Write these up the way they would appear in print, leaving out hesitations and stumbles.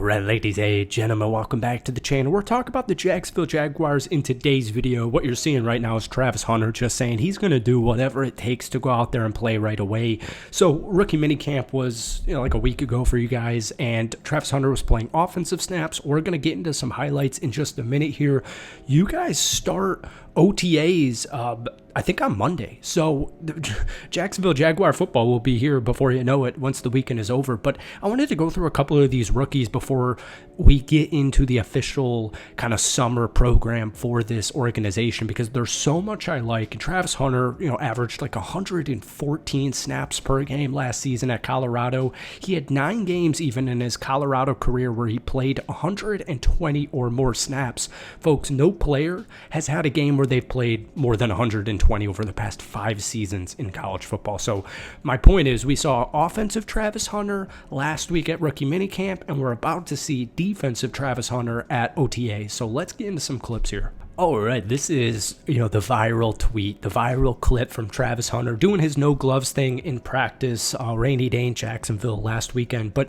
Right, ladies and gentlemen, welcome back to the channel. We're talking about the Jacksonville Jaguars in today's video. What you're seeing right now is Travis Hunter just saying he's going to do whatever it takes to go out there and play right away. So rookie minicamp was like a week ago for you guys, and Travis Hunter was playing offensive snaps. We're going to get into some highlights in just a minute here. You guys start OTAs I think on Monday, so the Jacksonville Jaguar football will be here before you know it once the weekend is over. But I wanted to go through a couple of these rookies before we get into the official kind of summer program for this organization, because there's so much I like. Travis Hunter, averaged like 114 snaps per game last season at Colorado. He had 9 games even in his Colorado career where he played 120 or more snaps. Folks, no player has had a game where they've played more than 120 over the past 5 seasons in college football. So my point is, we saw offensive Travis Hunter last week at rookie minicamp, and we're about to see defensive Travis Hunter at OTA. So let's get into some clips here. All right, this is, the viral tweet, the viral clip from Travis Hunter doing his no gloves thing in practice, rainy day in Jacksonville last weekend. But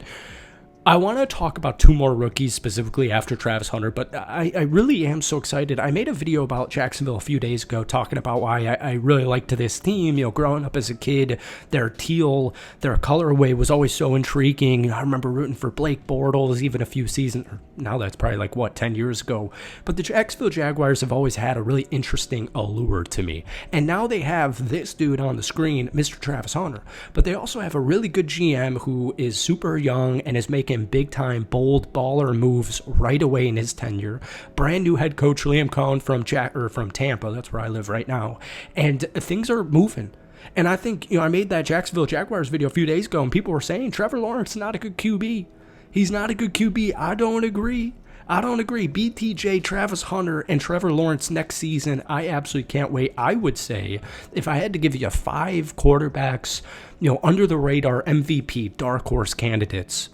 I want to talk about 2 more rookies specifically after Travis Hunter, but I really am so excited. I made a video about Jacksonville a few days ago talking about why I really liked this team. Growing up as a kid, their teal, their colorway was always so intriguing. I remember rooting for Blake Bortles even a few seasons, now that's probably 10 years ago. But the Jacksonville Jaguars have always had a really interesting allure to me. And now they have this dude on the screen, Mr. Travis Hunter. But they also have a really good GM who is super young and is making big time bold baller moves right away in his tenure. Brand new head coach Liam Cohen from Tampa, that's where I live right now, and things are moving. And I think I made that Jacksonville Jaguars video a few days ago, and people were saying Trevor Lawrence is not a good QB. He's not a good QB. I don't agree. BTJ, Travis Hunter, and Trevor Lawrence next season, I absolutely can't wait. I would say, if I had to give you 5 quarterbacks, under the radar MVP dark horse candidates,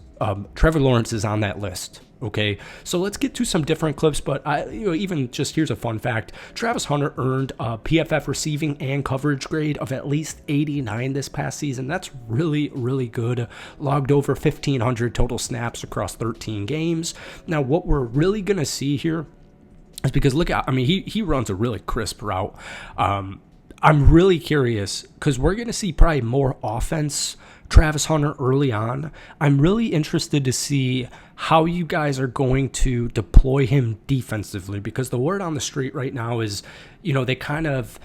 Trevor Lawrence is on that list. Okay, so let's get to some different clips, but even just here's a fun fact. Travis Hunter earned a PFF receiving and coverage grade of at least 89 this past season. That's really, really good. Logged over 1,500 total snaps across 13 games. Now, what we're really going to see here is, because look out, he runs a really crisp route. I'm really curious because we're going to see probably more offense Travis Hunter early on. I'm really interested to see how you guys are going to deploy him defensively, because the word on the street right now is, they kind of,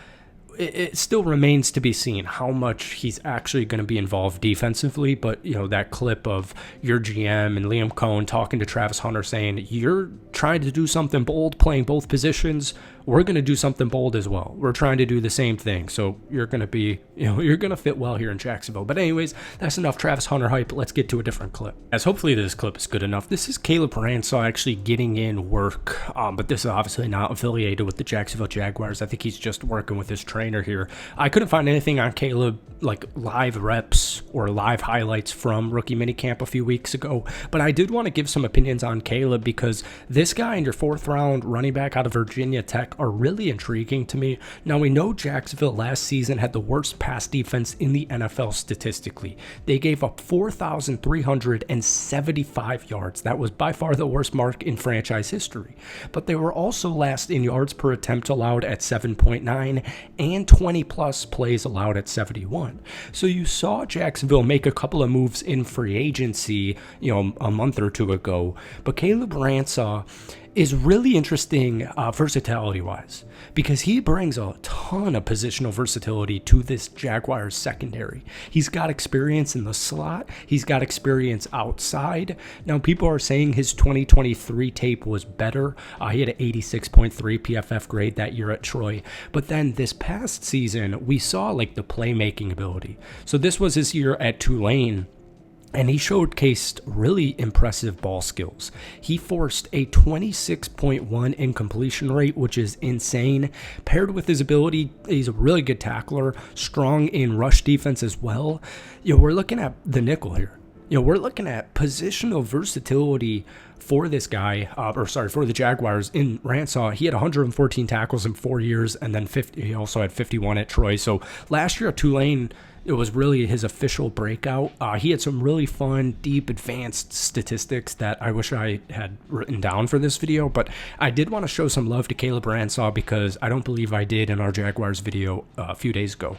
it still remains to be seen how much he's actually going to be involved defensively. But, that clip of your GM and Liam Cohen talking to Travis Hunter saying, you're trying to do something bold, playing both positions. We're going to do something bold as well. We're trying to do the same thing. So you're going to be, you're going to fit well here in Jacksonville. But anyways, that's enough Travis Hunter hype. Let's get to a different clip. As hopefully this clip is good enough. This is Caleb Ransaw actually getting in work. But this is obviously not affiliated with the Jacksonville Jaguars. I think he's just working with his trainer here. I couldn't find anything on Caleb, like live reps or live highlights from rookie minicamp a few weeks ago. But I did want to give some opinions on Caleb, because this guy and your 4th round running back out of Virginia Tech are really intriguing to me. Now, we know Jacksonville last season had the worst pass defense in the NFL statistically. They gave up 4,375 yards. That was by far the worst mark in franchise history. But they were also last in yards per attempt allowed at 7.9 and 20 plus plays allowed at 71. So you saw Jacksonville make a couple of moves in free agency, a month or 2 ago. But Caleb Ransaw is really interesting versatility-wise, because he brings a ton of positional versatility to this Jaguars secondary. He's got experience in the slot. He's got experience outside. Now, people are saying his 2023 tape was better. He had an 86.3 PFF grade that year at Troy. But then this past season, we saw the playmaking ability. So this was his year at Tulane, and he showcased really impressive ball skills. He forced a 26.1 incompletion rate, which is insane. Paired with his ability, he's a really good tackler, strong in rush defense as well. We're looking at the nickel here. We're looking at positional versatility for this guy, for the Jaguars in Ransaw. He had 114 tackles in 4 years, and then he also had 51 at Troy. So last year at Tulane, it was really his official breakout. He had some really fun, deep, advanced statistics that I wish I had written down for this video, but I did want to show some love to Caleb Ransaw because I don't believe I did in our Jaguars video a few days ago.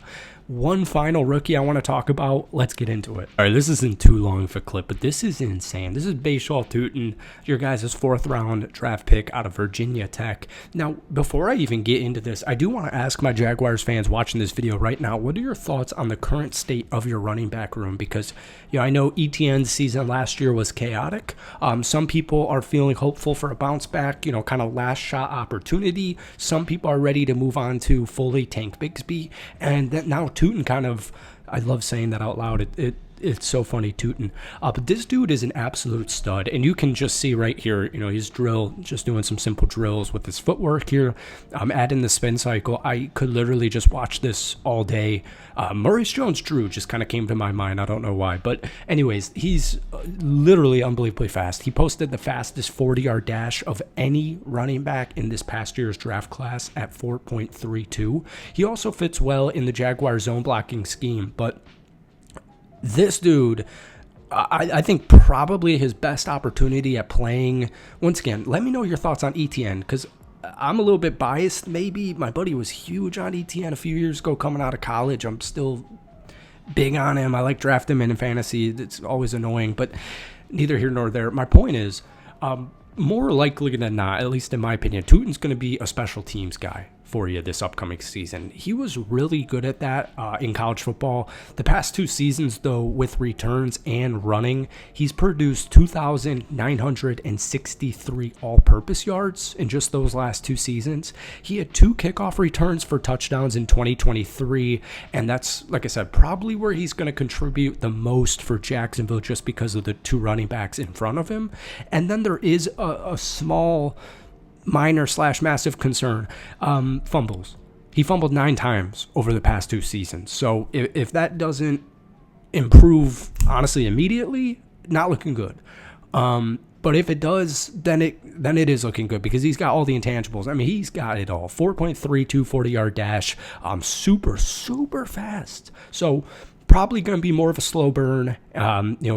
One final rookie I want to talk about. Let's get into it. All right, this isn't too long of a clip, but this is insane. This is Bashaw Tutin, your guys' 4th round draft pick out of Virginia Tech. Now, before I even get into this, I do want to ask my Jaguars fans watching this video right now, what are your thoughts on the current state of your running back room? Because, I know Etienne's season last year was chaotic. Some people are feeling hopeful for a bounce back, kind of last shot opportunity. Some people are ready to move on to fully Tank Bigsby. And that now Tutin kind of, I love saying that out loud. It's so funny, Tutin. But this dude is an absolute stud, and you can just see right here, he's just doing some simple drills with his footwork here. Adding the spin cycle. I could literally just watch this all day. Maurice Jones-Drew just kind of came to my mind. I don't know why, but anyways, he's literally unbelievably fast. He posted the fastest 40-yard dash of any running back in this past year's draft class at 4.32. He also fits well in the Jaguar zone blocking scheme, but this dude, I think probably his best opportunity at playing. Once again, let me know your thoughts on Etienne, because I'm a little bit biased maybe. My buddy was huge on Etienne a few years ago coming out of college. I'm still big on him. I like drafting him in fantasy. It's always annoying, but neither here nor there. My point is, more likely than not, at least in my opinion, Tutin's going to be a special teams guy for you this upcoming season. He was really good at that in college football. The past 2 seasons, though, with returns and running, he's produced 2,963 all-purpose yards in just those last 2 seasons. He had 2 kickoff returns for touchdowns in 2023, and that's, like I said, probably where he's going to contribute the most for Jacksonville just because of the 2 running backs in front of him. And then there is a small minor/massive concern, fumbles. He fumbled 9 times over the past 2 seasons. So if that doesn't improve, honestly, immediately, not looking good. But if it does, then it is looking good because he's got all the intangibles. I mean, he's got it all. 4.32 40-yard dash, super, super fast. So probably going to be more of a slow burn,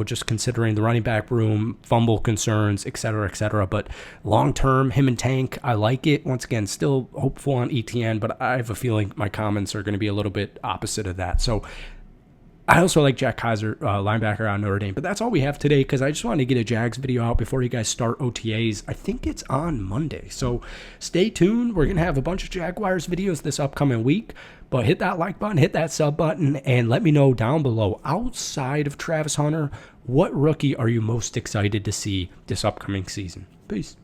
just considering the running back room, fumble concerns, et cetera, but long-term, him and Tank, I like it. Once again, still hopeful on Etienne, but I have a feeling my comments are going to be a little bit opposite of that. So I also like Jack Kaiser, linebacker out of Notre Dame, but that's all we have today because I just wanted to get a Jags video out before you guys start OTAs. I think it's on Monday, so stay tuned. We're going to have a bunch of Jaguars videos this upcoming week, but hit that like button, hit that sub button, and let me know down below, outside of Travis Hunter, what rookie are you most excited to see this upcoming season? Peace.